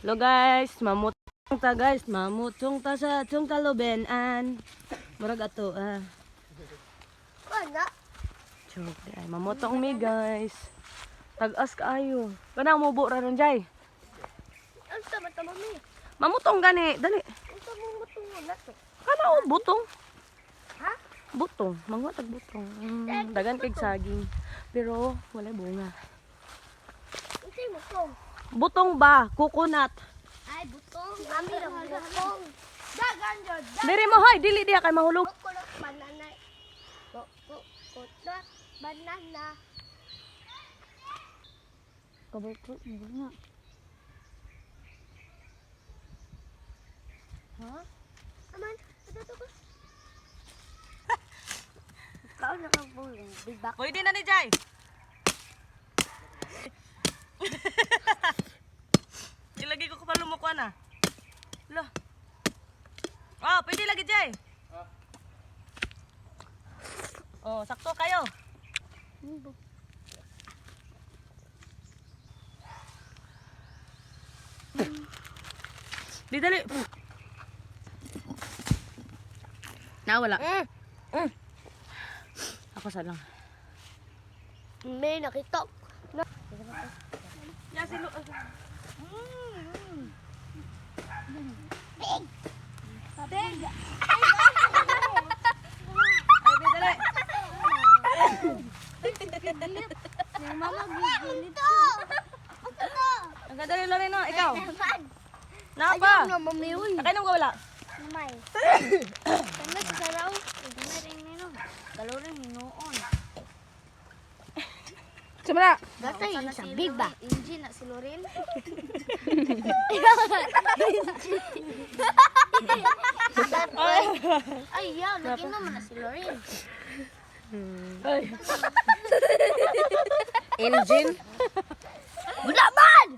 Hello guys, mamutong ta guys, mamutong ta sa atong kalubenan. Murag ato Wala. Joke ay mamutong mi guys. Tag-as kaayo. Kana mo bu ra ron jay. Ang tama-tama mi. Mamutong gani, dali. Ang tama mo na to. Kana o butong. Ha? Butong, mangwatag butong. Dagan kay saging. Pero wala bunga. Unsay mo to? Butong ba? Coconut. Ay, butong. Kami lang butong. Dagan jud. Diri mo hoy, dili diha kay mahulog. Kulot banana. Kulot banana. Kabutong bunga. Ha? Aman, ano to ko? Kau na kang bulong. Bibak. Pwede na ni Jay. Ilagay ko pa lumukuan na. Lo. Oh, pwede lagi Jay. Oh, sakto kayo. Di dali. Nawala. Ako sa lang. May nakita. Ya si Lu. Big. Dali. Mama gigilit to. Ang ganda rin Loreno, ikaw. Ayaw Napa? na mamiwi. Kaya nung wala. Mamay. Kami sa raw. Hindi na rin nino. Kalorin hinoon. Sumala. Basta yung isang big ba? Engine na si Lorin. Ay, yaw. Nag-inom na si Lorin. Engine? Wala man!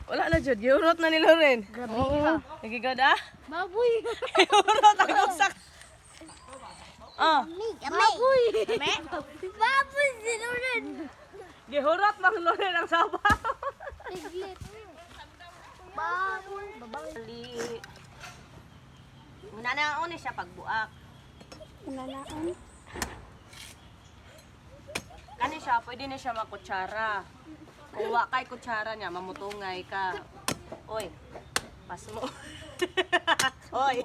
Wala na Jud. Giurot na ni Loren. Grabe Oo. Nagigod ah? Baboy. Giurot ang gusak. Oh. Baboy. Baboy si Lorin. Gihurot ng Loren ang sabaw. Tiglit. Baboy. Babang. Ali. Nananaon ni siya pagbuak. Nananaon. Kani siya, pwede na siya makutsara. Kung wa kay kutsara niya, mamutungay ka. Oy, pas mo. Oy.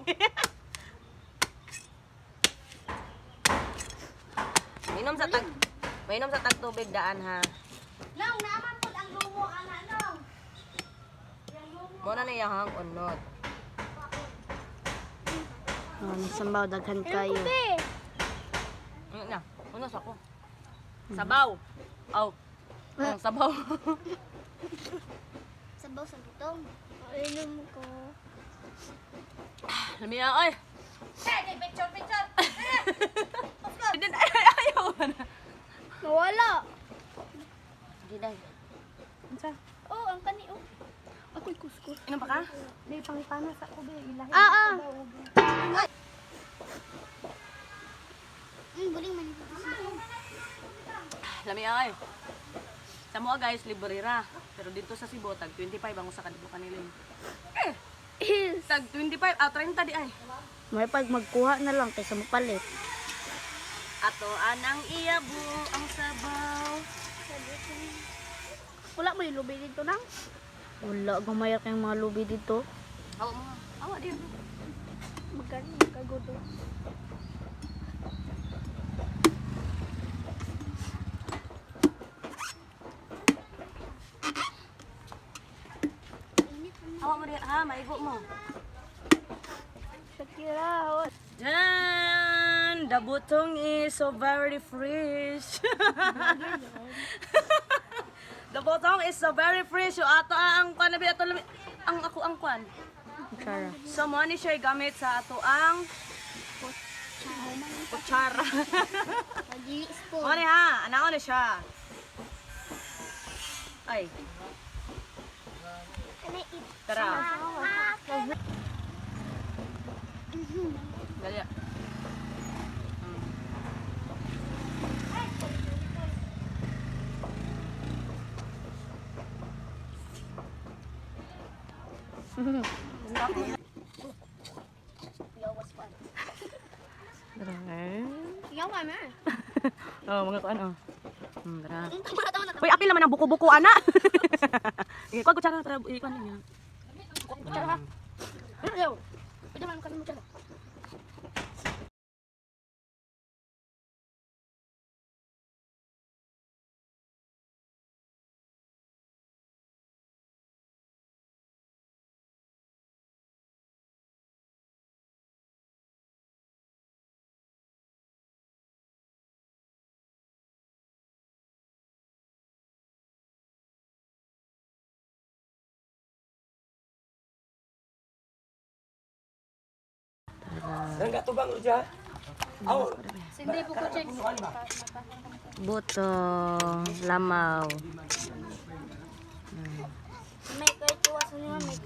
Mainom sa tag tubig daan ha. Long, naman po ang lumo, anak, long. Muna na yung unod. Sambaw daghan kayo. Ano na? Ano sa ko? Sabaw. Aw. Sabaw. Sabaw sa gutong. Inom ko. Lamiya oy. Picture. Ayaw na. Nawala. Di dai. Unsa? Oh, ang kani, oh. Ako'y kuskus. Inom pa ka? May pangipana sa ko be ilahi. Buling man. Lamiya oy. Sa mo guys, libre ra. Pero dito sa Cebu, tag 25 ang usa ka dito kanila. Tag 25, 30 di ay. May pag magkuha na lang kaysa mapalit. Ato anang iyabo ang sabaw. Wala mo yung lubi dito nang. Wala gumayar kayong mga lubi dito. Awa mo. Awa di. Magkano kagodo. Awa mo diyan ha, maigo mo. Shakira. Jan, the butong is so very fresh. The butong is so very fresh. So ato ang kanabi ato ang ako ang kwan. Kutsara. So mo ni siya gamit sa ato ang kutsara. Pagi spoon. Mo ni ha, anaon ni siya. Ay, Ano it? tara. Dali. Tara. Yaw ka na. Oh, mga kuan oh. Tara. Tama na. Uy, apil naman ang buko-buko ana. Ikuan ko tsara tara ikuan niya. Kutsara. Yaw. Pwede man ka mo kutsara. Sindi po ko check. Buto, lamaw. May kahit tuwas niyo may